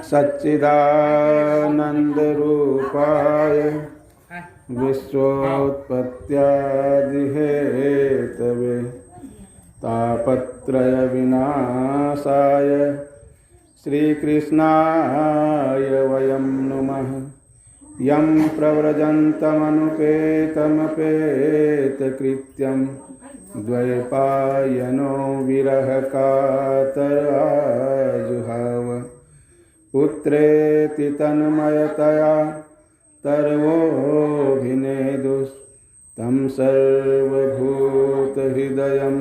सच्चिदानन्दरूपाय विश्वोत्पत्त्यादिहेतवे तापत्रयविनाशाय श्रीकृष्णाय वयं नुमः। यं प्रव्रजन्तमनुपेतमपेतकृत्यं द्वैपायनो विरहकातराजुहाव पुत्रेति तन्मयतया तर्वोऽभिनेदुस्तं सर्वभूतहृदयं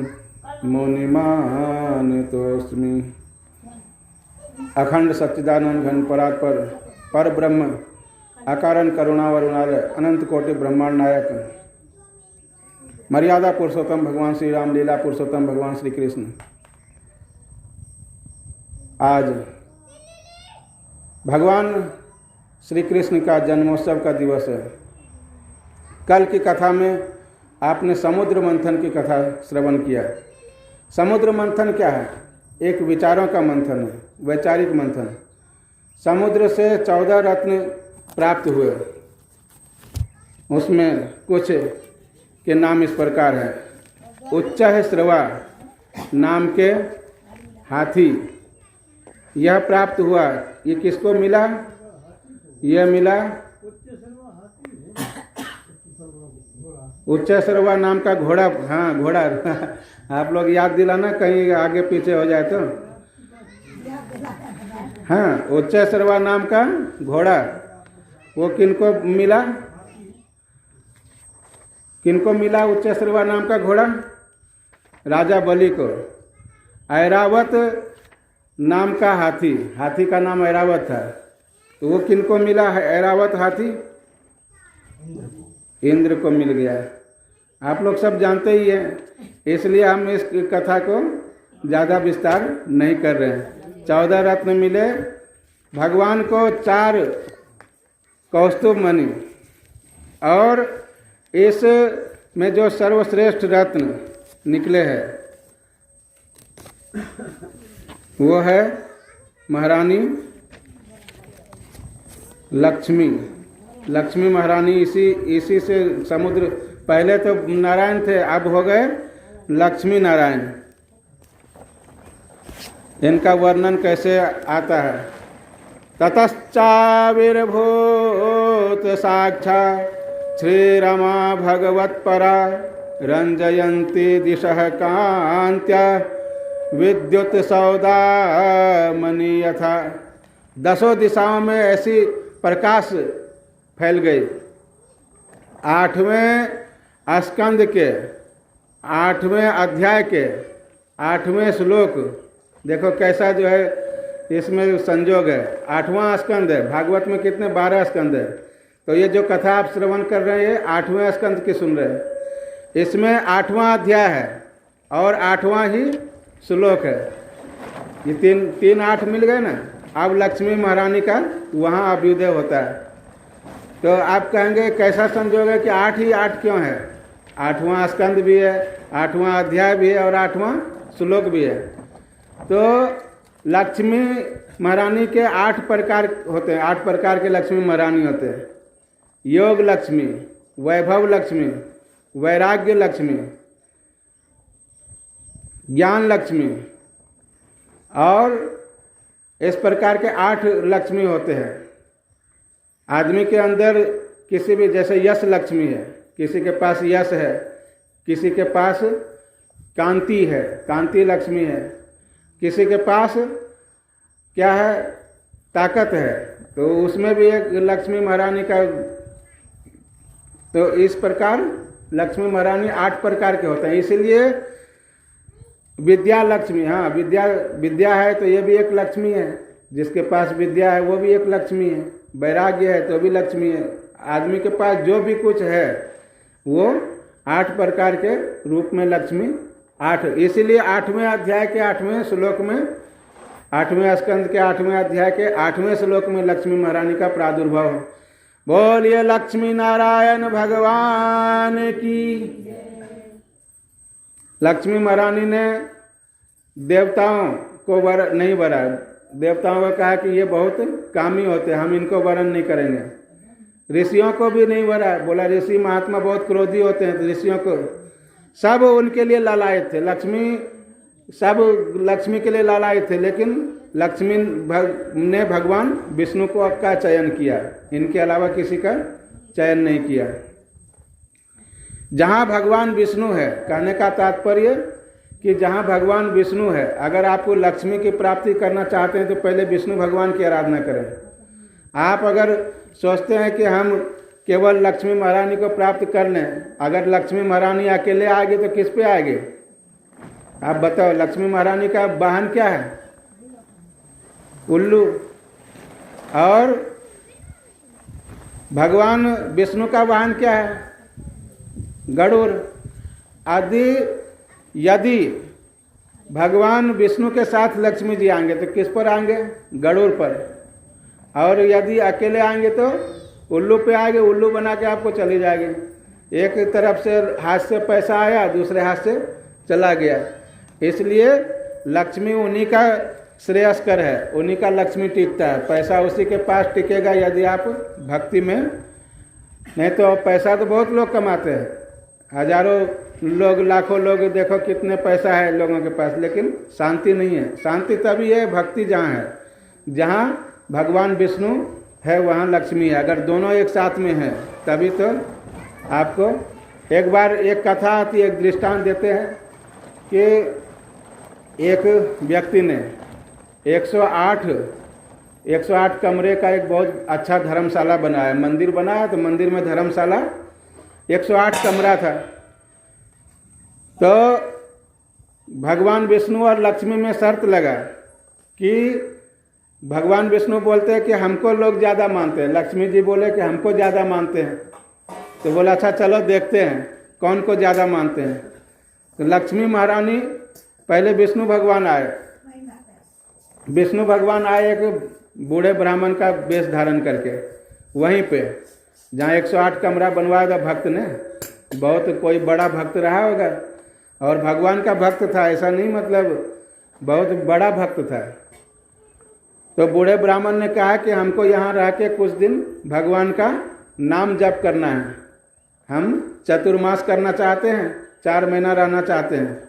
मुनिमानतोऽस्मि। अखंड सच्चिदानंद घन परात्पर पर ब्रह्म अकारण करुणा वरुणालय अनंत कोटि ब्रह्मांड नायक मर्यादा पुरुषोत्तम भगवान श्री राम, लीला पुरुषोत्तम भगवान श्री कृष्ण, आज भगवान श्री कृष्ण का जन्मोत्सव का दिवस है। कल की कथा में आपने समुद्र मंथन की कथा श्रवण किया। समुद्र मंथन क्या है? एक विचारों का मंथन है, वैचारिक मंथन। समुद्र से 14 रत्न प्राप्त हुए। उसमें कुछ के नाम इस प्रकार है। उच्चः श्रवा नाम के हाथी यह प्राप्त हुआ। ये किसको मिला? यह मिला उच्च श्रवा नाम का घोड़ा। हाँ, घोड़ा आप लोग याद दिलाना, कहीं आगे पीछे हो जाए तो। हाँ, उच्च श्रवा नाम का घोड़ा वो किनको मिला? किनको मिला उच्च श्रवा नाम का घोड़ा? राजा बलि को। ऐरावत नाम का हाथी, हाथी का नाम ऐरावत था, तो वो किनको मिला? ऐरावत हाथी इंद्र को मिल गया। आप लोग सब जानते ही हैं, इसलिए हम इस कथा को ज़्यादा विस्तार नहीं कर रहे हैं। 14 रत्न मिले भगवान को, 4 कौस्तुभ मणि, और इस में जो सर्वश्रेष्ठ रत्न निकले हैं वो है महारानी लक्ष्मी। लक्ष्मी महारानी इसी से समुद्र, पहले तो नारायण थे, अब हो गए लक्ष्मी नारायण। इनका वर्णन कैसे आता है? ततश्चाविर्भूत साक्षात् श्रीरमा भगवत्परा रंजयन्ती दिशः कान्त्या विद्युत सौदामणि यथा। 10 दिशाओं में ऐसी प्रकाश फैल गई। 8वें स्कंद के 8वें अध्याय के 8वें श्लोक देखो कैसा जो है इसमें संजोग है। 8वां स्कंद है। भागवत में कितने? 12 स्कंद है। तो ये जो कथा आप श्रवण कर रहे हैं 8वें स्कंद की सुन रहे हैं। इसमें 8वां अध्याय है और 8वां ही श्लोक है। ये तीन 8 मिल गए ना। अब लक्ष्मी महारानी का वहाँ अभ्युदय होता है। तो आप कहेंगे कैसा संजोग है कि 8 ही 8 क्यों है? 8वां स्कंद भी है, 8वां अध्याय भी है और 8वां श्लोक भी है। तो लक्ष्मी महारानी के 8 प्रकार होते हैं। 8 प्रकार के लक्ष्मी महारानी होते हैं। योग लक्ष्मी, वैभव लक्ष्मी, वैराग्य लक्ष्मी, ज्ञान लक्ष्मी, और इस प्रकार के 8 लक्ष्मी होते हैं। आदमी के अंदर किसी भी, जैसे यश लक्ष्मी है, किसी के पास यश है, किसी के पास कांति है, कांति लक्ष्मी है, किसी के पास क्या है? ताकत है, तो उसमें भी एक लक्ष्मी महारानी का। तो इस प्रकार लक्ष्मी महारानी 8 प्रकार के होते हैं। इसलिए विद्या लक्ष्मी, हाँ विद्या है तो ये भी एक लक्ष्मी है। जिसके पास विद्या है वो भी एक लक्ष्मी है। वैराग्य है तो भी लक्ष्मी है। आदमी के पास जो भी कुछ है वो 8 प्रकार के रूप में लक्ष्मी 8। इसीलिए 8वें अध्याय के 8वें श्लोक में, 8वें स्कंद के 8वें अध्याय के 8वें श्लोक में लक्ष्मी महारानी का प्रादुर्भाव है। बोलिए लक्ष्मी नारायण भगवान की। लक्ष्मी महारानी ने देवताओं को वर नहीं वरा, देवताओं को कहा कि ये बहुत कामी होते हैं, हम इनको वरण नहीं करेंगे। ऋषियों को भी नहीं वरा, बोला ऋषि महात्मा बहुत क्रोधी होते हैं, तो ऋषियों को सब उनके लिए लालायित थे, सब लक्ष्मी के लिए लालायित थे, लेकिन लक्ष्मी ने भगवान विष्णु को का चयन किया, इनके अलावा किसी का चयन नहीं किया। जहाँ भगवान विष्णु है, कहने का तात्पर्य कि जहाँ भगवान विष्णु है, अगर आपको लक्ष्मी की प्राप्ति करना चाहते हैं तो पहले विष्णु भगवान की आराधना करें। आप अगर सोचते हैं कि हम केवल लक्ष्मी महारानी को प्राप्त कर लें, अगर लक्ष्मी महारानी अकेले आएगी तो किस पे आएगी? आप बताओ, लक्ष्मी महारानी का वाहन क्या है? उल्लू। और भगवान विष्णु का वाहन क्या है? गरुड़। यदि भगवान विष्णु के साथ लक्ष्मी जी आएंगे तो किस पर आएंगे? गरुड़ पर। और यदि अकेले आएंगे तो उल्लू पे आएंगे, उल्लू बना के आपको चली जाएगी। एक तरफ से हाथ से पैसा आया, दूसरे हाथ से चला गया। इसलिए लक्ष्मी उन्हीं का श्रेयस्कर है, उन्हीं का लक्ष्मी टिकता है, पैसा उसी के पास टिकेगा यदि आप भक्ति में। नहीं तो पैसा तो बहुत लोग कमाते हैं, हजारों लोग, लाखों लोग, देखो कितने पैसा है लोगों के पास, लेकिन शांति नहीं है। शांति तभी है भक्ति जहाँ है, जहाँ भगवान विष्णु है वहाँ लक्ष्मी है। अगर दोनों एक साथ में हैं तभी तो आपको। एक बार एक कथा आती है, एक दृष्टांत देते हैं कि एक व्यक्ति ने 108 कमरे का एक बहुत अच्छा धर्मशाला बनाया, मंदिर बनाया, तो मंदिर में धर्मशाला 108 कमरा था। तो भगवान विष्णु और लक्ष्मी में शर्त लगा कि भगवान विष्णु बोलते हैं कि हमको लोग ज़्यादा मानते हैं, लक्ष्मी जी बोले कि हमको ज़्यादा मानते हैं। तो बोला अच्छा चलो देखते हैं कौन को ज़्यादा मानते हैं। तो लक्ष्मी महारानी, पहले विष्णु भगवान आए। विष्णु भगवान आए एक बूढ़े ब्राह्मण का वेश धारण करके, वहीं पे जहाँ 108 कमरा बनवाया था भक्त ने, बहुत कोई बड़ा भक्त रहा होगा और भगवान का भक्त था, ऐसा नहीं मतलब बहुत बड़ा भक्त था। तो बूढ़े ब्राह्मण ने कहा कि हमको यहाँ रह के कुछ दिन भगवान का नाम जप करना है, हम चतुर्मास करना चाहते हैं, 4 महीना रहना चाहते हैं।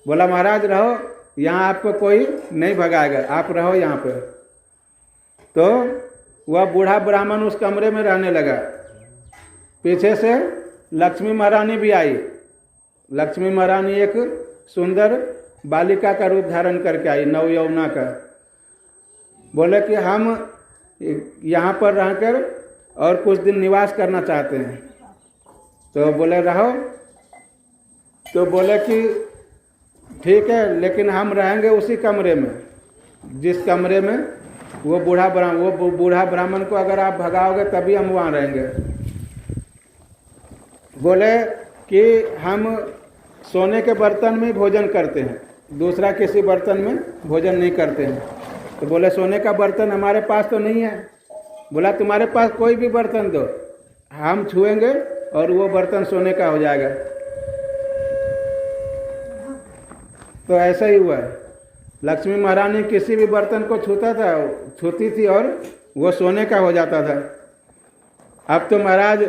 बोला महाराज रहो, यहाँ आपको कोई नहीं भगाएगा, आप रहो यहाँ पे। तो वह बूढ़ा ब्राह्मण उस कमरे में रहने लगा। पीछे से लक्ष्मी महारानी भी आई। लक्ष्मी महारानी एक सुंदर बालिका का रूप धारण करके आई, नवयौवना का। बोले कि हम यहाँ पर रहकर और कुछ दिन निवास करना चाहते हैं। तो बोले रहो। तो बोले कि ठीक है, लेकिन हम रहेंगे उसी कमरे में जिस कमरे में वो बूढ़ा ब्राह्मण को अगर आप भगाओगे तभी हम वहाँ रहेंगे। बोले कि हम सोने के बर्तन में भोजन करते हैं, दूसरा किसी बर्तन में भोजन नहीं करते हैं। तो बोले सोने का बर्तन हमारे पास तो नहीं है। बोला तुम्हारे पास कोई भी बर्तन दो, हम छुएंगे और वो बर्तन सोने का हो जाएगा। तो ऐसा ही हुआ। लक्ष्मी महारानी किसी भी बर्तन को छूती थी और वो सोने का हो जाता था। अब तो महाराज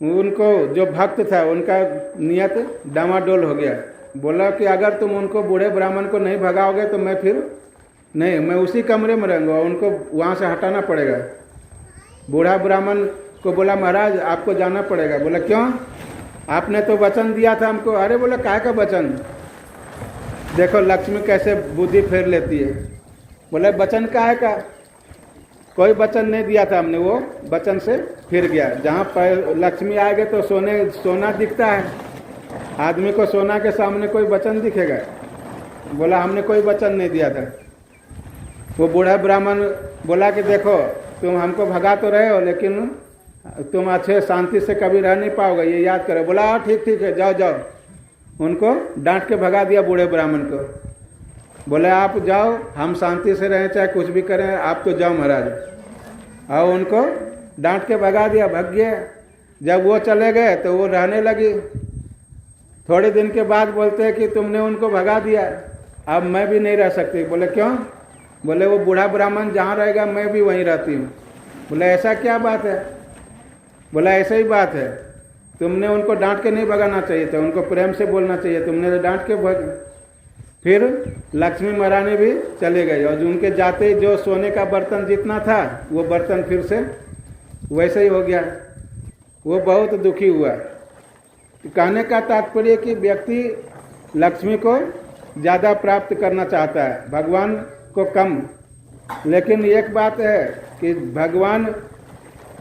उनको जो भक्त था उनका नियत डामाडोल हो गया। बोला कि अगर तुम उनको बूढ़े ब्राह्मण को नहीं भगाओगे तो मैं उसी कमरे में रहूँगा, उनको वहाँ से हटाना पड़ेगा। बूढ़ा ब्राह्मण को बोला महाराज आपको जाना पड़ेगा। बोला क्यों? आपने तो वचन दिया था हमको। अरे बोला काय का वचन? देखो लक्ष्मी कैसे बुद्धि फेर लेती है। बोले वचन काहे का? कोई वचन नहीं दिया था हमने, वो वचन से फिर गया। जहाँ पर लक्ष्मी आएगा तो सोना दिखता है, आदमी को सोना के सामने कोई वचन दिखेगा? बोला हमने कोई वचन नहीं दिया था। वो बूढ़ा ब्राह्मण बोला कि देखो तुम हमको भगा तो रहे हो, लेकिन तुम अच्छे शांति से कभी रह नहीं पाओगे, ये याद करो। बोला ठीक है जाओ। उनको डांट के भगा दिया बूढ़े ब्राह्मण को। बोले आप जाओ, हम शांति से रहें चाहे कुछ भी करें, आप तो जाओ महाराज। और उनको डांट के भगा दिया, भग गया। जब वो चले गए तो वो रहने लगी। थोड़े दिन के बाद बोलते हैं कि तुमने उनको भगा दिया, अब मैं भी नहीं रह सकती। बोले क्यों? बोले वो बूढ़ा ब्राह्मण जहाँ रहेगा मैं भी वहीं रहती हूँ। बोले ऐसा क्या बात है? बोला ऐसा ही बात है, तुमने उनको डांट के नहीं भगाना चाहिए था, उनको प्रेम से बोलना चाहिए, तुमने तो डांट के भग। फिर लक्ष्मी महारानी भी चले गई और उनके जाते जो सोने का बर्तन जितना था वो बर्तन फिर से वैसे ही हो गया। वो बहुत दुखी हुआ। कहने का तात्पर्य कि व्यक्ति लक्ष्मी को ज़्यादा प्राप्त करना चाहता है, भगवान को कम। लेकिन एक बात है कि भगवान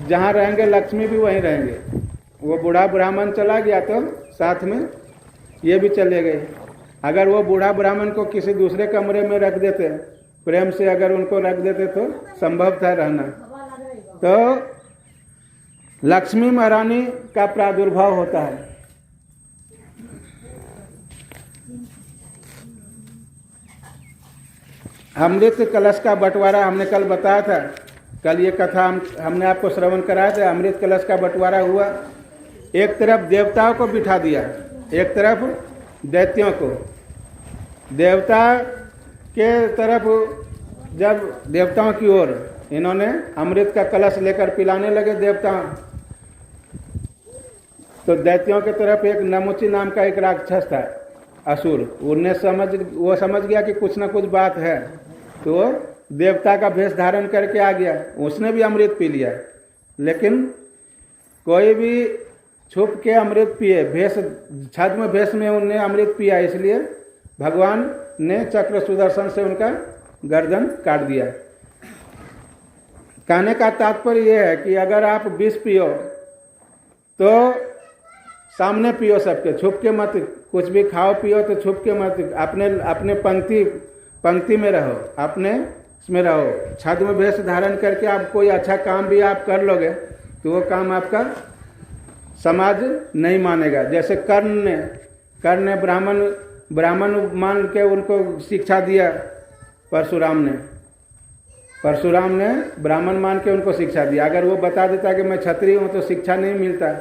जहाँ रहेंगे लक्ष्मी भी वहीं रहेंगे। वो बूढ़ा ब्राह्मण चला गया तो साथ में ये भी चले गए। अगर वो बूढ़ा ब्राह्मण को किसी दूसरे कमरे में रख देते, प्रेम से अगर उनको रख देते तो संभव था रहना। तो लक्ष्मी महारानी का प्रादुर्भाव होता है। अमृत कलश का बंटवारा हमने कल बताया था। कल ये कथा हमने आपको श्रवण कराया था। अमृत कलश का बंटवारा हुआ, एक तरफ देवताओं को बिठा दिया, एक तरफ दैत्यों को। देवता के तरफ जब देवताओं की ओर इन्होंने अमृत का कलश लेकर पिलाने लगे देवता, तो दैत्यों के तरफ एक नमुची नाम का एक राक्षस था, असुर। वो समझ गया कि कुछ ना कुछ बात है, तो वो देवता का भेष धारण करके आ गया। उसने भी अमृत पी लिया। लेकिन कोई भी छुप के अमृत पिए, छद्म भेष में उन्हें अमृत पिया, इसलिए भगवान ने चक्र सुदर्शन से उनका गर्दन काट दिया। कहने का तात्पर्य यह है कि अगर आप विष पियो तो सामने पियो सबके, छुप के मत। कुछ भी खाओ पियो तो छुप के मत, अपने पंक्ति में रहो, अपने इसमें रहो। छद्म भेष धारण करके आप कोई अच्छा काम भी आप कर लोगे तो वो काम आपका समाज नहीं मानेगा। जैसे कर्ण ने ब्राह्मण मान के उनको शिक्षा दिया। परशुराम ने ब्राह्मण मान के उनको शिक्षा दिया। अगर वो बता देता कि मैं क्षत्रिय हूँ तो शिक्षा नहीं मिलता।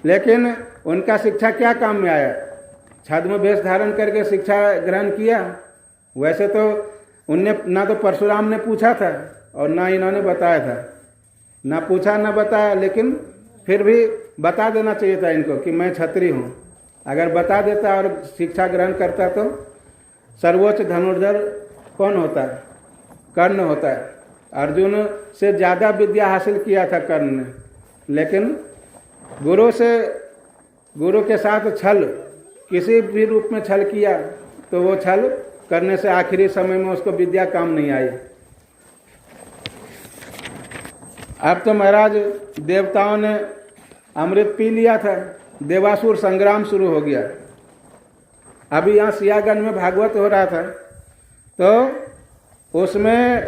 लेकिन उनका शिक्षा क्या काम में आया? छद्म भेष धारण करके शिक्षा ग्रहण किया। वैसे तो उनने ना तो परशुराम ने पूछा था और ना इन्होंने बताया था, ना पूछा ना बताया। लेकिन फिर भी बता देना चाहिए था इनको कि मैं क्षत्रिय हूँ। अगर बता देता और शिक्षा ग्रहण करता तो सर्वोच्च धनुर्धर कौन होता है? कर्ण होता है। अर्जुन से ज़्यादा विद्या हासिल किया था कर्ण ने, लेकिन गुरु के साथ छल, किसी भी रूप में छल किया तो वो छल करने से आखिरी समय में उसको विद्या काम नहीं आई। अब तो महाराज देवताओं ने अमृत पी लिया था, देवासुर संग्राम शुरू हो गया। अभी यहाँ सियागंज में भागवत हो रहा था, तो उसमें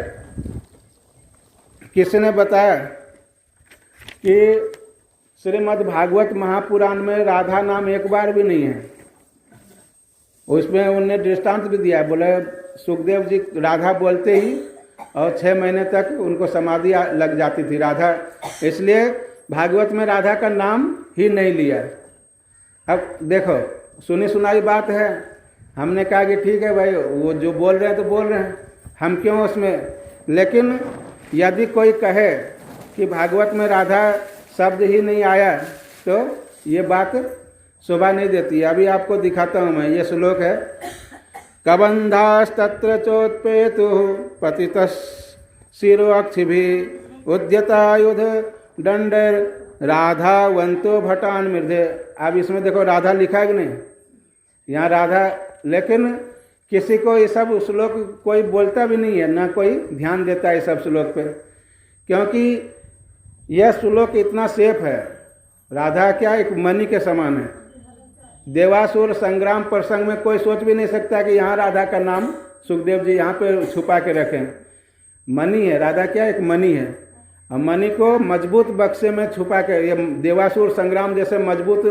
किसी ने बताया कि श्रीमद् भागवत महापुराण में राधा नाम एक बार भी नहीं है। उसमें उन्होंने दृष्टांत भी दिया। बोले सुखदेव जी राधा बोलते ही और 6 महीने तक उनको समाधि लग जाती थी राधा, इसलिए भागवत में राधा का नाम ही नहीं लिया। अब देखो सुनी सुनाई बात है, हमने कहा कि ठीक है भाई, वो जो बोल रहे हैं तो बोल रहे हैं, हम क्यों उसमें। लेकिन यदि कोई कहे कि भागवत में राधा शब्द ही नहीं आया तो ये बात शोभा नहीं देती। अभी आपको दिखाता हूँ मैं, ये श्लोक है। कबंधास्तत्र चोत्पेतु पतितः शिरो अक्षिभिः उद्यतायुध दंडर राधावंतो भटान मृदे। अब इसमें देखो राधा लिखा है कि नहीं, यहाँ राधा। लेकिन किसी को ये सब श्लोक कोई बोलता भी नहीं है, ना कोई ध्यान देता है इस सब श्लोक पे, क्योंकि यह श्लोक इतना सेफ है। राधा क्या एक मणि के समान है। देवासुर संग्राम प्रसंग में कोई सोच भी नहीं सकता कि यहाँ राधा का नाम सुखदेव जी यहाँ पे छुपा के रखें। मणि है, राधा क्या एक मणि है। और मणि को मजबूत बक्से में छुपा के, ये देवासुर संग्राम जैसे मजबूत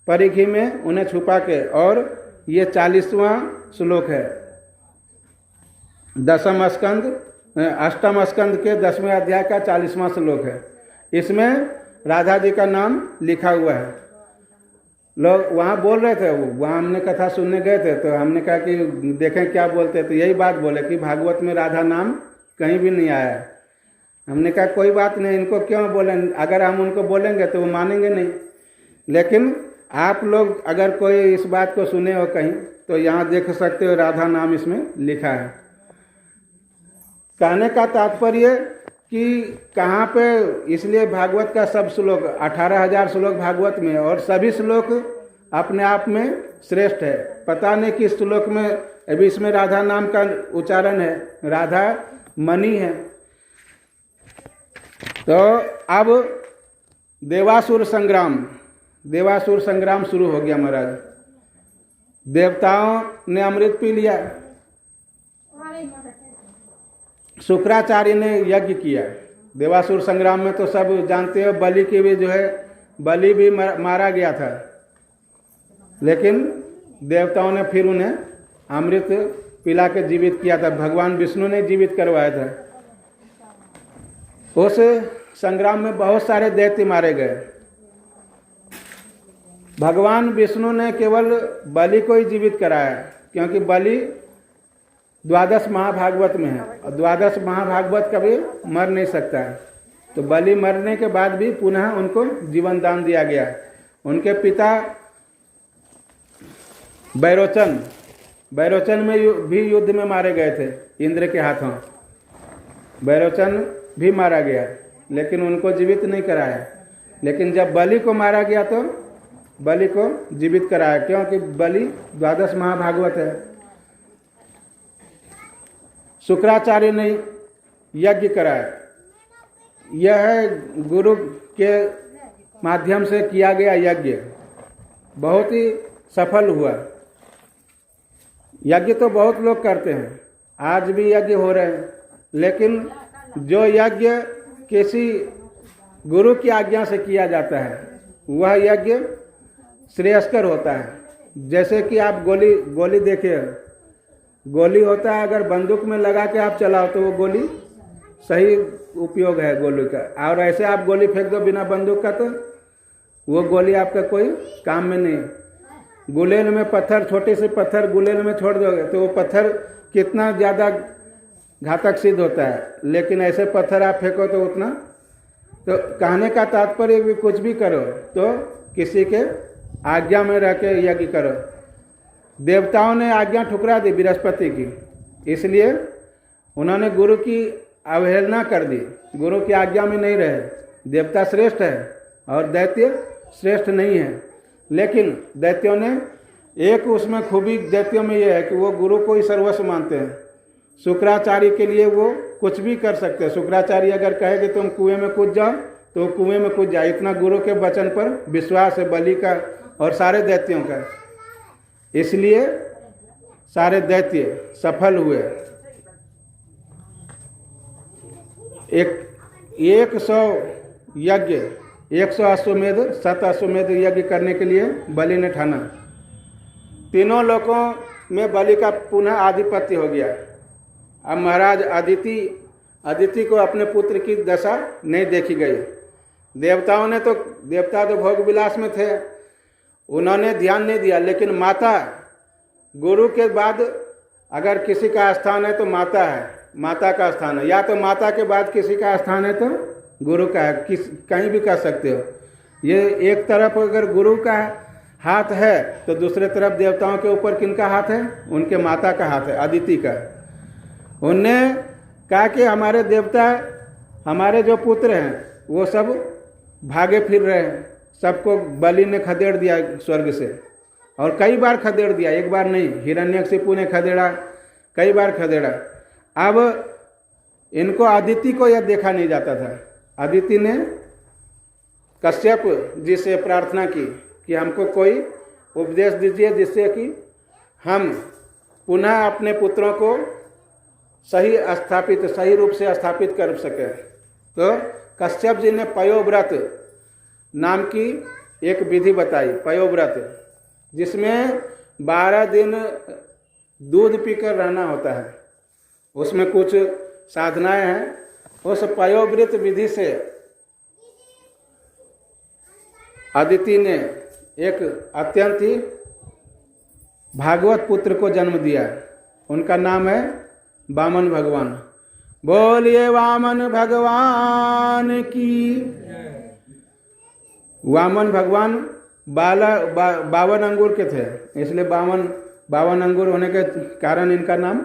परिधि में उन्हें छुपा के, और ये 40वां श्लोक है, 10वां स्कंद, 8वां स्कंद के 10वें अध्याय का 40वां श्लोक है। इसमें राधा जी का नाम लिखा हुआ है। लोग वहाँ बोल रहे थे, वहाँ हमने कथा सुनने गए थे, तो हमने कहा कि देखें क्या बोलते, तो यही बात बोले कि भागवत में राधा नाम कहीं भी नहीं आया है। हमने कहा कोई बात नहीं, इनको क्यों बोलें, अगर हम उनको बोलेंगे तो वो मानेंगे नहीं। लेकिन आप लोग अगर कोई इस बात को सुने हो कहीं, तो यहाँ देख सकते हो राधा नाम इसमें लिखा है। कहने का तात्पर्य कि कहाँ पे, इसलिए भागवत का सब श्लोक 18,000 श्लोक भागवत में, और सभी श्लोक अपने आप में श्रेष्ठ है। पता नहीं किस श्लोक में अभी इसमें राधा नाम का उच्चारण है, राधा मणि है। तो अब देवासुर संग्राम शुरू हो गया महाराज। देवताओं ने अमृत पी लिया, शुक्राचार्य ने यज्ञ किया। देवासुर संग्राम में तो सब जानते हो, बलि की भी जो है, बलि भी मारा गया था, लेकिन देवताओं ने फिर उन्हें अमृत पिला के जीवित किया था। भगवान विष्णु ने जीवित करवाया था। उस संग्राम में बहुत सारे दैत्य मारे गए। भगवान विष्णु ने केवल बलि को ही जीवित कराया, क्योंकि बलि 12 महाभागवत में है, और 12 महाभागवत कभी मर नहीं सकता है। तो बलि मरने के बाद भी पुनः उनको जीवन दान दिया गया। उनके पिता बैरोचन में भी युद्ध में मारे गए थे इंद्र के हाथों। बैरोचन भी मारा गया, लेकिन उनको जीवित नहीं कराया। लेकिन जब बलि को मारा गया तो बलि को जीवित कराया, क्योंकि बलि 12 महाभागवत है। शुक्राचार्य ने यज्ञ कराया। यह है गुरु के माध्यम से किया गया यज्ञ, बहुत ही सफल हुआ। यज्ञ तो बहुत लोग करते हैं, आज भी यज्ञ हो रहे हैं, लेकिन जो यज्ञ किसी गुरु की आज्ञा से किया जाता है वह यज्ञ श्रेयस्कर होता है। जैसे कि आप गोली देखिए, गोली होता है, अगर बंदूक में लगा के आप चलाओ तो वो गोली सही उपयोग है गोली का, और ऐसे आप गोली फेंक दो बिना बंदूक का तो वो गोली आपका कोई काम में नहीं। गुलेल में पत्थर, छोटे से पत्थर गुलेल में छोड़ दोगे तो वो पत्थर कितना ज़्यादा घातक सिद्ध होता है, लेकिन ऐसे पत्थर आप फेंको तो उतना। तो कहने का तात्पर्य भी कुछ भी करो तो किसी के आज्ञा में रह के यज्ञ करो। देवताओं ने आज्ञा ठुकरा दी बृहस्पति की, इसलिए उन्होंने गुरु की अवहेलना कर दी, गुरु की आज्ञा में नहीं रहे। देवता श्रेष्ठ है और दैत्य श्रेष्ठ नहीं है, लेकिन दैत्यों ने एक उसमें खूबी दैत्यों में यह है कि वो गुरु को ही सर्वस्व मानते हैं। शुक्राचार्य के लिए वो कुछ भी कर सकते हैं। शुक्राचार्य अगर कहे कि तुम कुएं में कूद जाओ तो कुएं में कूद जाए, इतना गुरु के वचन पर विश्वास है बलि का और सारे दैत्यों का। इसलिए सारे दैत्य सफल हुए। 100 यज्ञ, 100 अश्वमेध, 7 अश्वमेध यज्ञ करने के लिए बलि ने ठाना। तीनों लोकों में बलि का पुनः आधिपत्य हो गया। अब महाराज अदिति को अपने पुत्र की दशा नहीं देखी गई। देवता तो भोग विलास में थे, उन्होंने ध्यान नहीं दिया, लेकिन माता, गुरु के बाद अगर किसी का स्थान है तो माता है, माता का स्थान है, या तो माता के बाद किसी का स्थान है तो गुरु का है, कहीं भी कह सकते हो। ये एक तरफ अगर गुरु का हाथ है तो दूसरे तरफ देवताओं के ऊपर किनका हाथ है? उनके माता का हाथ है, अदिति का। उनने कहा कि हमारे देवता, हमारे जो पुत्र हैं वो सब भागे फिर रहे हैं, सबको बलि ने खदेड़ दिया स्वर्ग से, और कई बार खदेड़ दिया, एक बार नहीं, हिरण्यकशिपु ने खदेड़ा, कई बार खदेड़ा। अब इनको अदिति को यह देखा नहीं जाता था। अदिति ने कश्यप जी से प्रार्थना की कि हमको कोई उपदेश दीजिए जिससे कि हम पुनः अपने पुत्रों को सही रूप से स्थापित कर सके। तो कश्यप जी ने पयोव्रत नाम की एक विधि बताई, पयोव्रत, जिसमें 12 दिन दूध पीकर रहना होता है। उसमें कुछ साधनाएं हैं। उस पयोव्रत विधि से अदिति ने एक अत्यंत ही भागवत पुत्र को जन्म दिया। उनका नाम है वामन भगवान। बोलिए वामन भगवान की। वामन भगवान 52 अंगुर के थे, इसलिए 52 अंगुर होने के कारण इनका नाम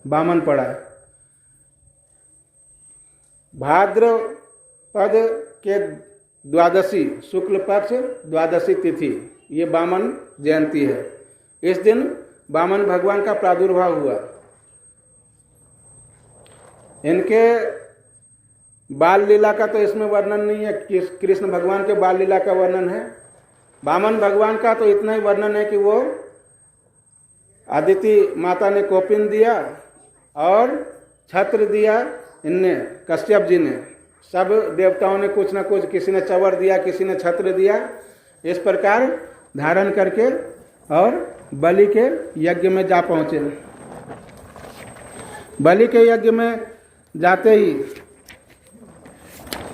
वामन पड़ा। भाद्रपद के द्वादशी शुक्ल पक्ष द्वादशी तिथि ये वामन जयंती है। इस दिन वामन भगवान का प्रादुर्भाव हुआ। इनके बाल लीला का तो इसमें वर्णन नहीं है, कृष्ण भगवान के बाल लीला का वर्णन है। वामन भगवान का तो इतना ही वर्णन है कि वो अदिति माता ने कोपिन दिया और छत्र दिया, इनने कश्यप जी ने, सब देवताओं ने कुछ ना कुछ, किसी ने चवर दिया, किसी ने छत्र दिया, इस प्रकार धारण करके और बलि के यज्ञ में जा पहुंचे। बलि के यज्ञ में जाते ही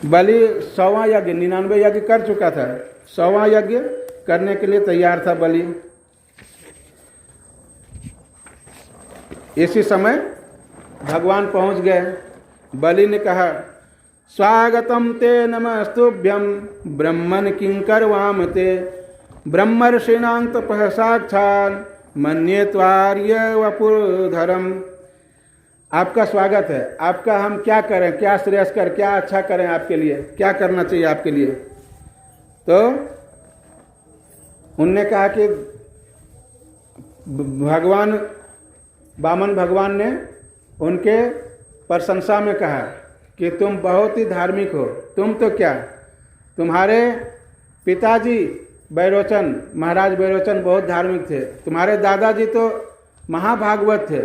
बलि 100वां यज्ञ, 99 यज्ञ कर चुका था, 100वां यज्ञ करने के लिए तैयार था बलि। इसी समय भगवान पहुंच गए। बलि ने कहा, स्वागतम ते नमस्तुभ्यं ब्रह्मन किंकर वाम ते ब्रह्मर्षिणां तपः साक्षात् मन्ये त्वार्य वपुर्धरम। आपका स्वागत है, आपका हम क्या करें, क्या श्रेयस्कर, क्या अच्छा करें आपके लिए, क्या करना चाहिए आपके लिए। तो उनने कहा कि भगवान वामन भगवान ने उनके प्रशंसा में कहा कि तुम बहुत ही धार्मिक हो। तुम तो क्या, तुम्हारे पिताजी बैरोचन, महाराज बैरोचन बहुत धार्मिक थे, तुम्हारे दादाजी तो महाभागवत थे,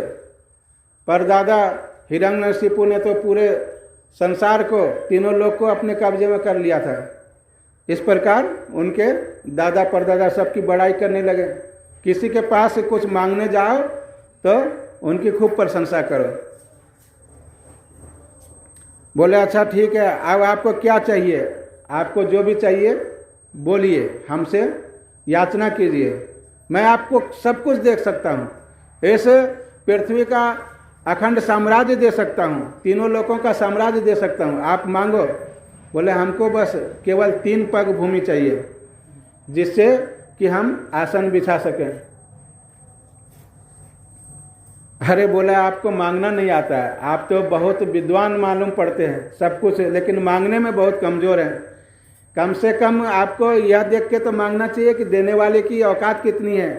परदादा हिरण्यकशिपु ने तो पूरे संसार को, तीनों लोग को अपने कब्जे में कर लिया था। इस प्रकार उनके दादा परदादा सबकी बड़ाई करने लगे। किसी के पास से कुछ मांगने जाओ तो उनकी खूब प्रशंसा करो। बोले अच्छा ठीक है, अब आपको क्या चाहिए, आपको जो भी चाहिए बोलिए, हमसे याचना कीजिए, मैं आपको सब कुछ दे सकता हूँ। इस पृथ्वी का अखंड साम्राज्य दे सकता हूँ, तीनों लोगों का साम्राज्य दे सकता हूँ, आप मांगो। बोले हमको बस केवल 3 पग भूमि चाहिए जिससे कि हम आसन बिछा सकें। अरे बोला आपको मांगना नहीं आता है, आप तो बहुत विद्वान मालूम पड़ते हैं सब कुछ, लेकिन मांगने में बहुत कमज़ोर हैं। कम से कम आपको यह देख के तो मांगना चाहिए कि देने वाले की औकात कितनी है।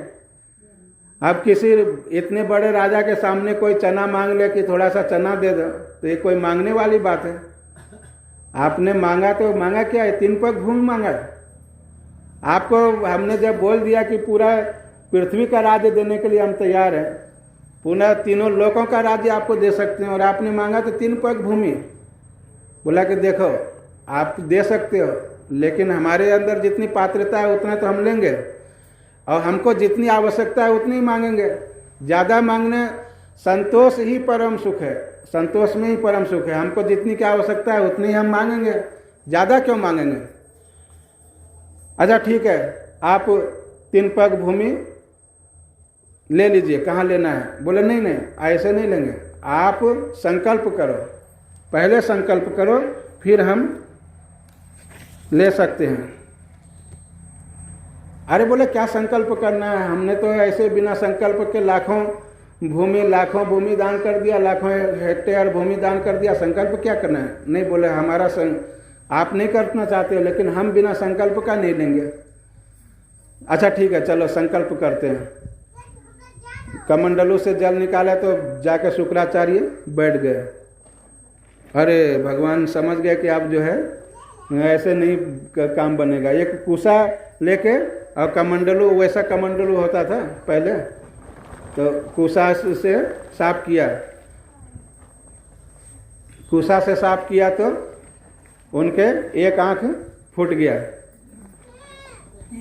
अब किसी इतने बड़े राजा के सामने कोई चना मांग ले कि थोड़ा सा चना दे दो, तो ये कोई मांगने वाली बात है। आपने मांगा तो मांगा क्या है, 3 पग भूमि मांगा। आपको हमने जब बोल दिया कि पूरा पृथ्वी का राज्य देने के लिए हम तैयार हैं, पुनः तीनों लोगों का राज्य आपको दे सकते हैं, और आपने मांगा तो 3 पग भूमि। बोला कि देखो आप दे सकते हो, लेकिन हमारे अंदर जितनी पात्रता है उतना तो हम लेंगे, और हमको जितनी आवश्यकता है उतनी मांगेंगे। ज़्यादा मांगने, संतोष ही परम सुख है, संतोष में ही परम सुख है। हमको जितनी की आवश्यकता है उतनी हम मांगेंगे, ज़्यादा क्यों मांगेंगे। अच्छा ठीक है, आप 3 पग भूमि ले लीजिए, कहाँ लेना है। बोले नहीं नहीं ऐसे नहीं लेंगे, आप संकल्प करो, पहले संकल्प करो फिर हम ले सकते हैं। अरे बोले क्या संकल्प करना है, हमने तो ऐसे बिना संकल्प के लाखों भूमि दान कर दिया, लाखों हेक्टेयर भूमि दान कर दिया, संकल्प क्या करना है। नहीं बोले हमारा आप नहीं करना चाहते हो, लेकिन हम बिना संकल्प का नहीं लेंगे। अच्छा ठीक है चलो संकल्प करते हैं। कमंडलू से जल निकाला तो जाकर शुक्राचार्य बैठ गए। अरे भगवान समझ गए कि अब जो है ऐसे नहीं काम बनेगा। एक कुसा लेके, और कमंडलू वैसा कमंडलू होता था पहले, तो कुसा से साफ किया, कुसा से साफ किया तो उनके एक आंख फूट गया।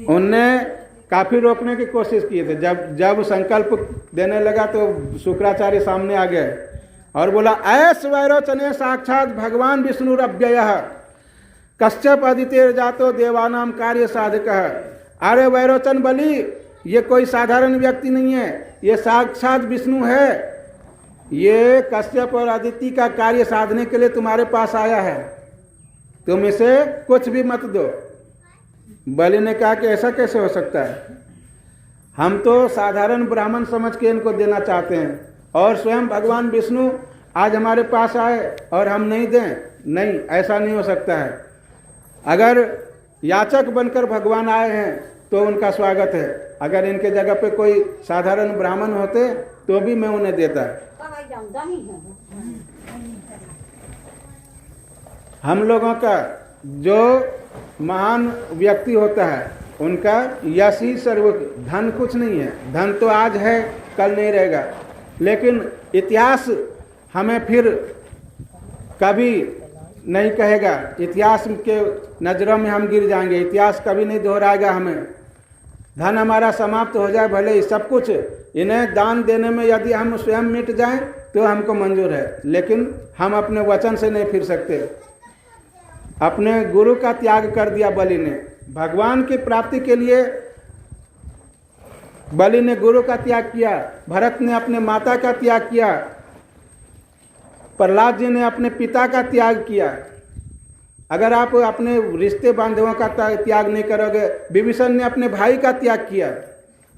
उनने काफी रोकने की कोशिश की थी। जब संकल्प देने लगा तो शुक्राचार्य सामने आ गए और बोला, ऐस वैरोचने साक्षात भगवान विष्णुरव्ययः कश्यप अदितेर जातो देवानाम कार्य साधकः अरे वैरोचन बलि, ये कोई साधारण व्यक्ति नहीं है, ये साक्षात विष्णु है। ये कश्यप और अदिति का कार्य साधने के लिए तुम्हारे पास आया है, तुम इसे कुछ भी मत दो। बलि ने कहा कि ऐसा कैसे हो सकता है, हम तो साधारण ब्राह्मण समझ के इनको देना चाहते हैं, और स्वयं भगवान विष्णु आज हमारे पास आए और हम नहीं दें? नहीं, ऐसा नहीं हो सकता है। अगर याचक बनकर भगवान आए हैं तो उनका स्वागत है, अगर इनके जगह पे कोई साधारण ब्राह्मण होते तो भी मैं उन्हें देता। हम लोगों का जो महान व्यक्ति होता है उनका यश ही सर्व, धन कुछ नहीं है। धन तो आज है, कल नहीं रहेगा, लेकिन इतिहास हमें फिर कभी नहीं कहेगा। इतिहास के नज़रों में हम गिर जाएंगे, इतिहास कभी नहीं दोहराएगा हमें। धन हमारा समाप्त हो जाए भले ही, सब कुछ इन्हें दान देने में यदि हम स्वयं मिट जाएं तो हमको मंजूर है, लेकिन हम अपने वचन से नहीं फिर सकते। अपने गुरु का त्याग कर दिया बलि ने, भगवान की प्राप्ति के लिए बलि ने गुरु का त्याग किया, भरत ने अपने माता का त्याग किया, प्रहलाद जी ने अपने पिता का त्याग किया। अगर आप अपने रिश्ते बांधवों का त्याग नहीं करोगे, विभीषण ने अपने भाई का त्याग किया,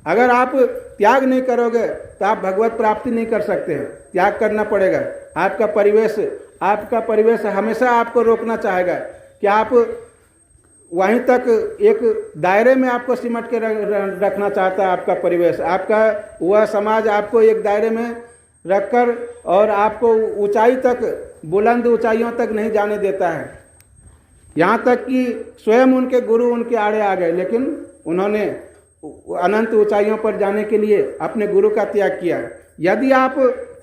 अगर आप त्याग नहीं करोगे तो आप भगवत प्राप्ति नहीं कर सकते हैं। त्याग करना पड़ेगा। आपका परिवेश हमेशा आपको रोकना चाहेगा कि आप वहीं तक एक दायरे में आपको सिमट के रखना चाहता है। आपका परिवेश, आपका वह समाज आपको एक दायरे में रखकर और आपको ऊंचाई तक, बुलंद ऊंचाइयों तक नहीं जाने देता है। यहाँ तक कि स्वयं उनके गुरु उनके आड़े आ गए, लेकिन उन्होंने अनंत ऊंचाइयों पर जाने के लिए अपने गुरु का त्याग किया। यदि आप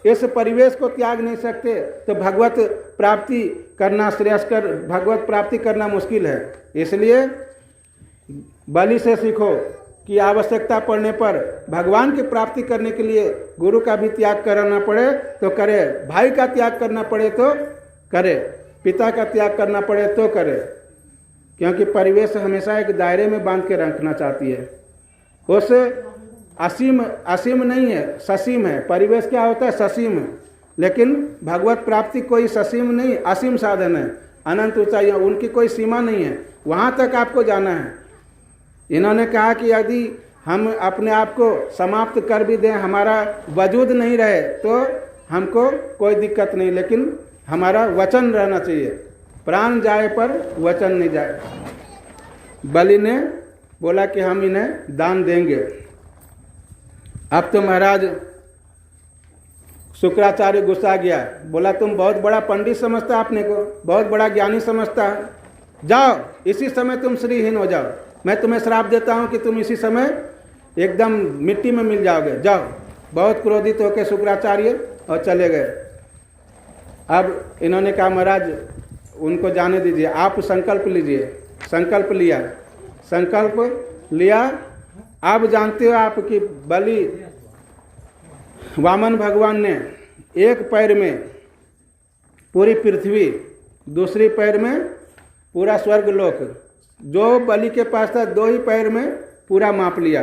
इस परिवेश को त्याग नहीं सकते तो भगवत प्राप्ति करना श्रेयस्कर, भगवत प्राप्ति करना मुश्किल है। इसलिए बलि से सीखो कि आवश्यकता पड़ने पर भगवान की प्राप्ति करने के लिए गुरु का भी त्याग करना पड़े तो करे, भाई का त्याग करना पड़े तो करे, पिता का त्याग करना पड़े तो करे, क्योंकि परिवेश हमेशा एक दायरे में बांध के रखना चाहती है। उस असीम नहीं है, ससीम है। परिवेश क्या होता है? ससीम है। लेकिन भगवत प्राप्ति कोई ससीम नहीं, असीम साधन है। अनंत ऊंचाइयाँ, उनकी कोई सीमा नहीं है, वहाँ तक आपको जाना है। इन्होंने कहा कि यदि हम अपने आप को समाप्त कर भी दें, हमारा वजूद नहीं रहे तो हमको कोई दिक्कत नहीं, लेकिन हमारा वचन रहना चाहिए। प्राण जाए पर वचन नहीं जाए। बलि ने बोला कि हम इन्हें दान देंगे। अब तो महाराज शुक्राचार्य गुस्सा गया, बोला तुम बहुत बड़ा पंडित समझता है अपने को, बहुत बड़ा ज्ञानी समझता है, जाओ इसी समय तुम श्रीहीन हो जाओ। मैं तुम्हें श्राप देता हूँ कि तुम इसी समय एकदम मिट्टी में मिल जाओगे, जाओ। बहुत क्रोधित होकर शुक्राचार्य और चले गए। अब इन्होंने कहा महाराज उनको जाने दीजिए, आप संकल्प लीजिए। संकल्प लिया, संकल्प लिया। आप जानते हो आप कि बलि वामन भगवान ने एक पैर में पूरी पृथ्वी, दूसरी पैर में पूरा स्वर्ग लोक, जो बलि के पास था 2 ही पैर में पूरा माप लिया।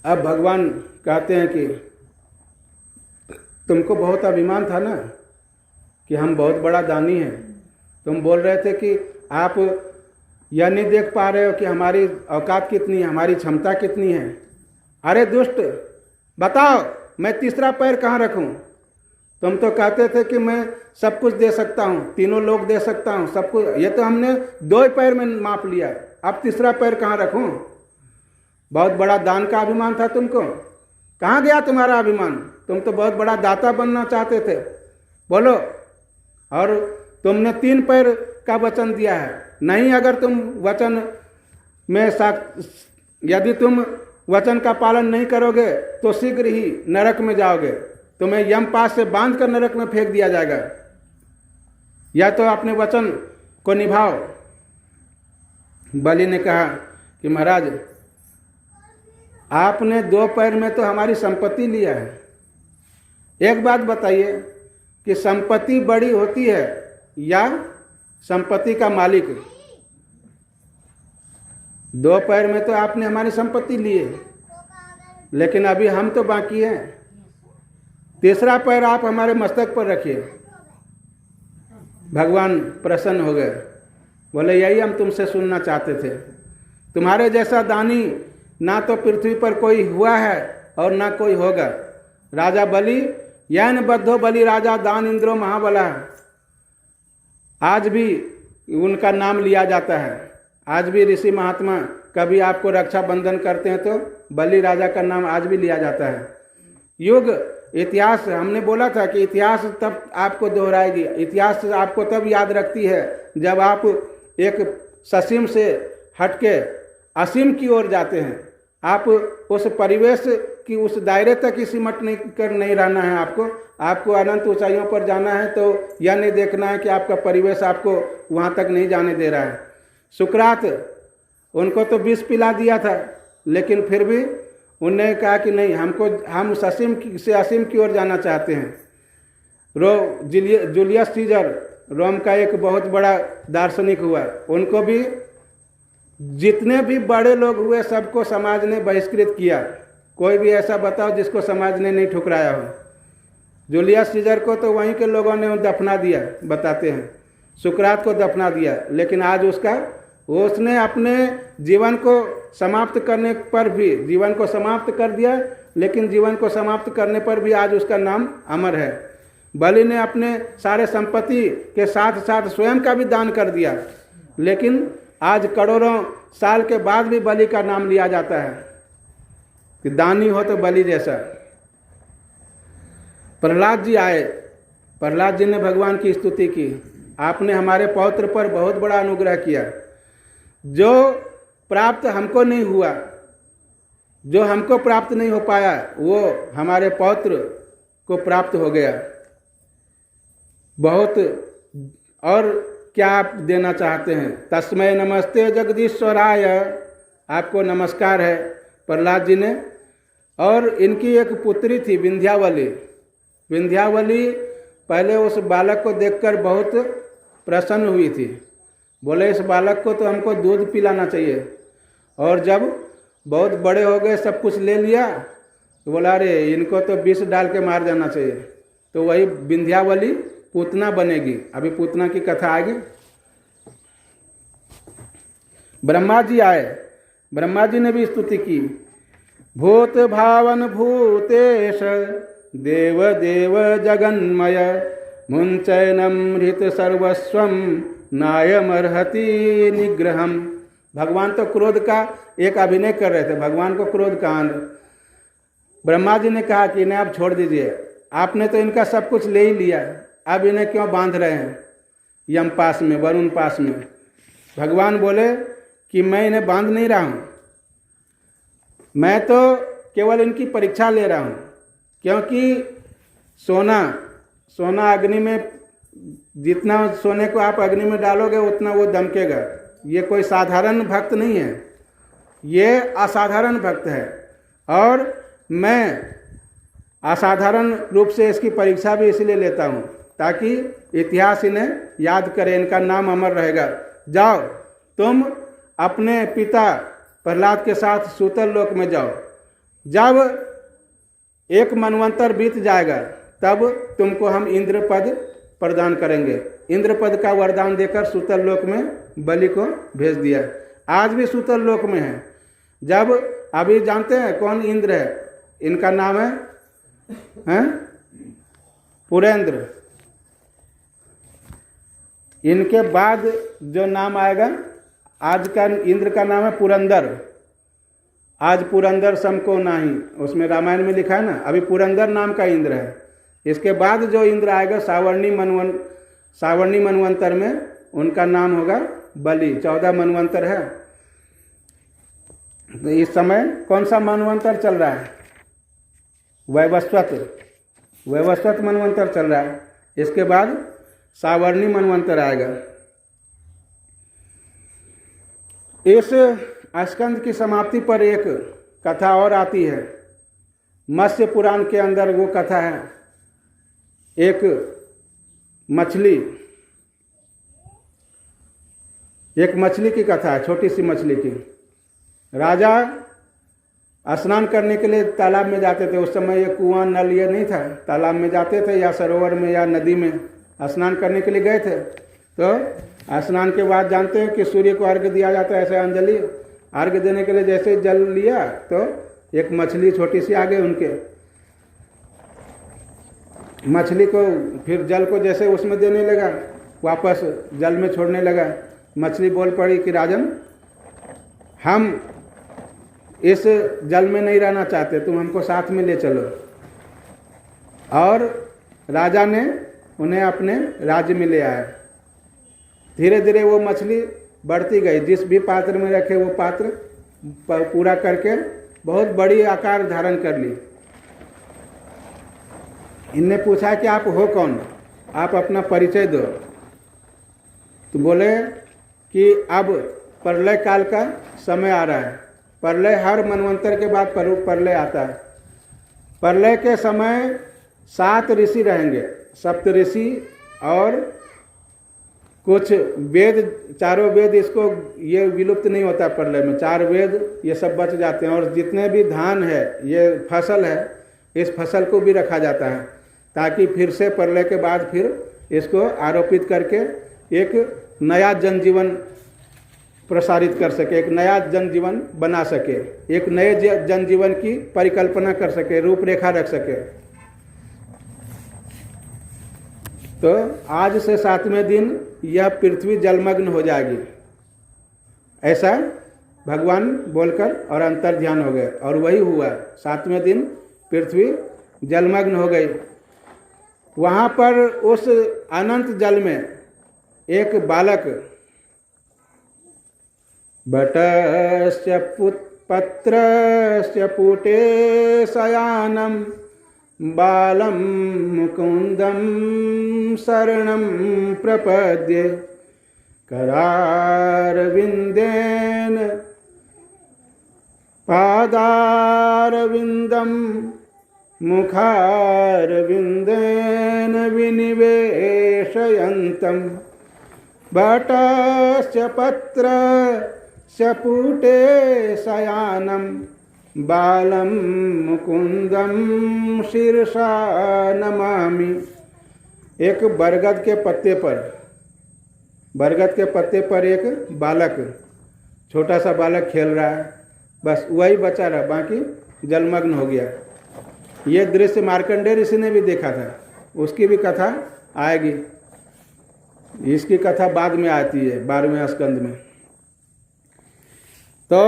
अब भगवान कहते हैं कि तुमको बहुत अभिमान था ना कि हम बहुत बड़ा दानी हैं। तुम बोल रहे थे कि आप यह नहीं देख पा रहे हो कि हमारी औकात कितनी है, हमारी क्षमता कितनी है। अरे दुष्ट, बताओ मैं तीसरा पैर कहाँ रखूं? तुम तो कहते थे कि मैं सब कुछ दे सकता हूँ, तीनों लोग दे सकता हूँ, सब कुछ। ये तो हमने 2 पैर में माप लिया, अब तीसरा पैर कहाँ रखूं? बहुत बड़ा दान का अभिमान था तुमको, कहाँ गया तुम्हारा अभिमान? तुम तो बहुत बड़ा दाता बनना चाहते थे, बोलो। और तुमने 3 पैर का वचन दिया है। नहीं, अगर तुम वचन में यदि तुम वचन का पालन नहीं करोगे तो शीघ्र ही नरक में जाओगे, तुम्हें यमपाश से बांध कर नरक में फेंक दिया जाएगा। या तो अपने वचन को निभाओ। बलि ने कहा कि महाराज आपने 2 पैर में तो हमारी संपत्ति लिया है। एक बात बताइए कि संपत्ति बड़ी होती है या संपत्ति का मालिक। 2 पैर में तो आपने हमारी संपत्ति ली है, लेकिन अभी हम तो बाकी हैं। 3रा पैर आप हमारे मस्तक पर रखिए। भगवान प्रसन्न हो गए, बोले यही हम तुमसे सुनना चाहते थे। तुम्हारे जैसा दानी ना तो पृथ्वी पर कोई हुआ है और ना कोई होगा। राजा बलि यैन बद्धो बलि राजा दान इंद्रो महाबला। आज भी उनका नाम लिया जाता है। आज भी ऋषि महात्मा कभी आपको रक्षा बंधन करते हैं तो बलि राजा का नाम आज भी लिया जाता है। युग इतिहास, हमने बोला था कि इतिहास तब आपको दोहराएगी, इतिहास आपको तब याद रखती है जब आप एक ससीम से हटके असीम की ओर जाते हैं। आप उस परिवेश की उस दायरे तक ही सिमट नहीं रहना है। आपको अनंत ऊंचाइयों पर जाना है, तो यह नहीं देखना है कि आपका परिवेश आपको वहाँ तक नहीं जाने दे रहा है। सुकरात, उनको तो विष पिला दिया था, लेकिन फिर भी उन्होंने कहा कि नहीं, हम असीम से असीम की ओर जाना चाहते हैं। जूलियस सीजर रोम का एक बहुत बड़ा दार्शनिक हुआ। उनको भी जितने भी बड़े लोग हुए सबको समाज ने बहिष्कृत किया। कोई भी ऐसा बताओ जिसको समाज ने नहीं ठुकराया हो। जूलियस सीजर को तो वहीं के लोगों ने दफना दिया, बताते हैं। सुकरात को दफना दिया, लेकिन आज उसने अपने जीवन को समाप्त करने पर भी जीवन को समाप्त कर दिया, लेकिन जीवन को समाप्त करने पर भी आज उसका नाम अमर है। बलि ने अपने सारे संपत्ति के साथ साथ स्वयं का भी दान कर दिया, लेकिन आज करोड़ों साल के बाद भी बलि का नाम लिया जाता है कि दानी हो तो बलि जैसा। प्रहलाद जी आए, प्रहलाद जी ने भगवान की स्तुति की। आपने हमारे पौत्र पर बहुत बड़ा अनुग्रह किया। जो प्राप्त हमको नहीं हुआ, जो हमको प्राप्त नहीं हो पाया, वो हमारे पौत्र को प्राप्त हो गया। बहुत और क्या आप देना चाहते हैं? तस्मै नमस्ते जगदीश्वराय, आपको नमस्कार है प्रहलाद जी ने। और इनकी एक पुत्री थी विंध्यावली। विंध्यावली पहले उस बालक को देखकर बहुत प्रसन्न हुई थी। बोले इस बालक को तो हमको दूध पिलाना चाहिए। और जब बहुत बड़े हो गए, सब कुछ ले लिया, तो बोला अरे इनको तो विष डाल के मार जाना चाहिए। तो वही विंध्यावली पूतना बनेगी। अभी पूतना की कथा आएगी। ब्रह्मा जी आए, ब्रह्मा जी ने भी स्तुति की। भूत भावन भूतेश देव देव जगन्मय मुंचैनम हृत सर्वस्वम नायमर्हति निग्रहम। भगवान तो क्रोध का एक अभिनय कर रहे थे, भगवान को क्रोध का आनंद। ब्रह्मा जी ने कहा कि इन्हें आप छोड़ दीजिए, आपने तो इनका सब कुछ ले ही लिया, अब इन्हें क्यों बांध रहे हैं यम पास में, वरुण पास में। भगवान बोले कि मैं इन्हें बांध नहीं रहा हूँ, मैं तो केवल इनकी परीक्षा ले रहा हूँ। क्योंकि सोना अग्नि में, जितना सोने को आप अग्नि में डालोगे उतना वो दमकेगा। ये कोई साधारण भक्त नहीं है, ये असाधारण भक्त है। और मैं असाधारण रूप से इसकी परीक्षा भी इसलिए लेता हूँ ताकि इतिहास इन्हें याद करे, इनका नाम अमर रहेगा। जाओ तुम अपने पिता प्रहलाद के साथ सूतल लोक में जाओ। जब एक मनवंतर बीत जाएगा तब तुमको हम इंद्र पद प्रदान करेंगे। इंद्र पद का वरदान देकर सूतल लोक में बलि को भेज दिया। आज भी सूतल लोक में है। जब अभी जानते हैं कौन इंद्र है? इनका नाम है पुरेंद्र। इनके बाद जो नाम आएगा, आज का इंद्र का नाम है पुरंदर। आज पुरंदर समको नाही, उसमें रामायण में लिखा है ना। अभी पुरंदर नाम का इंद्र है। इसके बाद जो इंद्र आएगा सावर्णी मनवंतर में, उनका नाम होगा बलि। 14 मनवंतर है। तो इस समय कौन सा मनवंतर चल रहा है? वैवस्वत मनवंतर चल रहा है। इसके बाद सावर्णी मनवंतर आएगा। इस स्कंद की समाप्ति पर एक कथा और आती है। मत्स्य पुराण के अंदर वो कथा है। एक मछली एक मछली की कथा है, छोटी सी मछली की। राजा स्नान करने के लिए तालाब में जाते थे। उस समय ये कुआं नल ये नहीं था, तालाब में जाते थे या सरोवर में या नदी में स्नान करने के लिए गए थे। तो स्नान के बाद जानते हैं कि सूर्य को अर्घ्य दिया जाता है, ऐसे अंजलि अर्घ्य देने के लिए जैसे जल लिया तो एक मछली छोटी सी आ गई उनके। मछली को फिर जल को जैसे उसमें देने लगा, वापस जल में छोड़ने लगा। मछली बोल पड़ी कि राजन, हम इस जल में नहीं रहना चाहते, तुम हमको साथ में ले चलो। और राजा ने उन्हें अपने राज्य में ले आया। धीरे धीरे वो मछली बढ़ती गई, जिस भी पात्र में रखे वो पात्र पूरा करके बहुत बड़ी आकार धारण कर ली। इनने पूछा कि आप हो कौन, आप अपना परिचय दो। तो बोले कि अब प्रलय काल का समय आ रहा है। प्रलय हर मनवंतर के बाद प्रलय आता है। प्रलय के समय 7 ऋषि रहेंगे, सप्त ऋषि, और कुछ वेद, चारों वेद इसको ये विलुप्त नहीं होता प्रलय में, 4 वेद ये सब बच जाते हैं। और जितने भी धान है, ये फसल है, इस फसल को भी रखा जाता है ताकि फिर से प्रलय के बाद फिर इसको आरोपित करके एक नया जनजीवन प्रसारित कर सके, एक नया जनजीवन बना सके, एक नए जनजीवन की परिकल्पना कर सके, रूपरेखा रख सके। तो आज से 7वें दिन यह पृथ्वी जलमग्न हो जाएगी, ऐसा भगवान बोलकर और अंतर ध्यान हो गए। और वही हुआ, 7वें दिन पृथ्वी जलमग्न हो गई। वहाँ पर उस अनंत जल में एक बालक, बटस्य पत्रस्य पुटे शयानं बालं मुकुन्दं शरणं प्रपद्ये करारविन्देन पादारविन्दं मुखारविन्देन विनिवेशयन्तं बटस्य पत्रस्य पुटे शयानं बालं मुकुंदम शीर्षा नमामि। एक बरगद के पत्ते पर एक बालक, छोटा सा बालक खेल रहा है, बस वही बचा रहा, बाकी जलमग्न हो गया। ये दृश्य मार्कंडेय ऋषि ने भी देखा था, उसकी भी कथा आएगी। इसकी कथा बाद में आती है 12वें स्कंद में। तो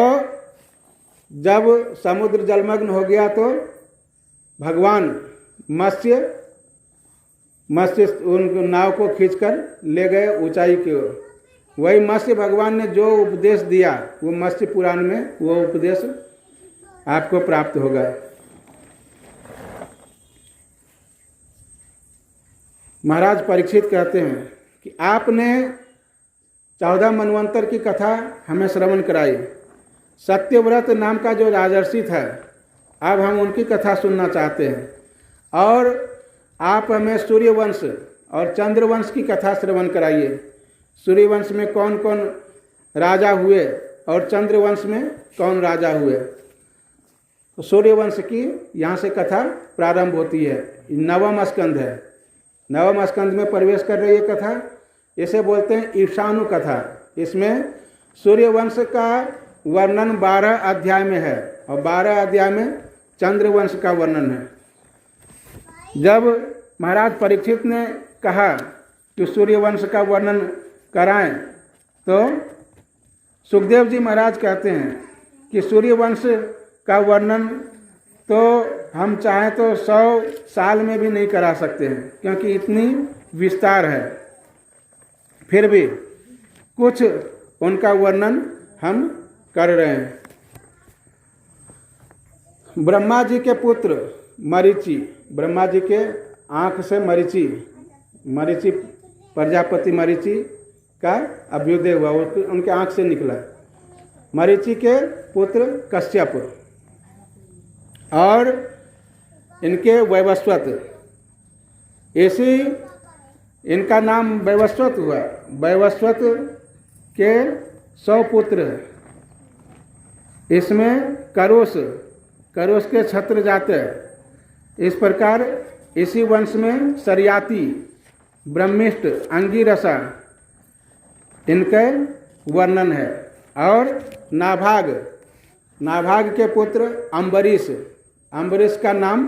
जब समुद्र जलमग्न हो गया तो भगवान मत्स्य उन नाव को खींचकर ले गए ऊंचाई की ओर। वही मत्स्य भगवान ने जो उपदेश दिया, वो मत्स्य पुराण में वो उपदेश आपको प्राप्त होगा। महाराज परीक्षित कहते हैं कि आपने 14 मनवंतर की कथा हमें श्रवण कराई। सत्यव्रत नाम का जो राजर्षि था, अब हम उनकी कथा सुनना चाहते हैं। और आप हमें सूर्यवंश और चंद्रवंश की कथा श्रवण कराइए। सूर्यवंश में कौन कौन राजा हुए और चंद्रवंश में कौन राजा हुए। तो सूर्यवंश की यहाँ से कथा प्रारंभ होती है। 9वां स्कंद है, 9वां स्कंद में प्रवेश कर रही है कथा। इसे बोलते हैं ईशानु कथा। इसमें सूर्यवंश का वर्णन 12 अध्याय में है और 12 अध्याय में चंद्रवंश का वर्णन है। जब महाराज परीक्षित ने कहा कि सूर्यवंश का वर्णन कराएं, तो सुखदेव जी महाराज कहते हैं कि सूर्यवंश का वर्णन तो हम चाहें तो 100 साल में भी नहीं करा सकते हैं, क्योंकि इतनी विस्तार है। फिर भी कुछ उनका वर्णन हम कर रहे हैं। ब्रह्मा जी के पुत्र मरीचि, ब्रह्मा जी के आँख से मरीचि प्रजापति मरीचि का अभ्युदय हुआ, उनके आँख से निकला। मरीचि के पुत्र कश्यप और इनके वैवस्वत, ऐसी इनका नाम वैवस्वत हुआ। वैवस्वत के 100 पुत्र हैं। इसमें करोस के छत्र जाते हैं। इस प्रकार इसी वंश में सरियाती, ब्रह्मिष्ठ, अंगिरसा इनके वर्णन है। और नाभाग के पुत्र अम्बरीश का नाम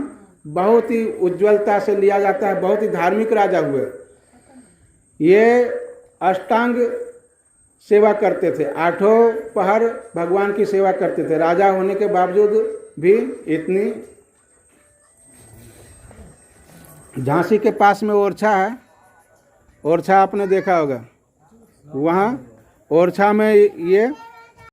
बहुत ही उज्ज्वलता से लिया जाता है, बहुत ही धार्मिक राजा हुए। ये अष्टांग सेवा करते थे, 8 पहर भगवान की सेवा करते थे। राजा होने के बावजूद भी इतनी। झांसी के पास में ओरछा है, ओरछा आपने देखा होगा। वहाँ ओरछा में ये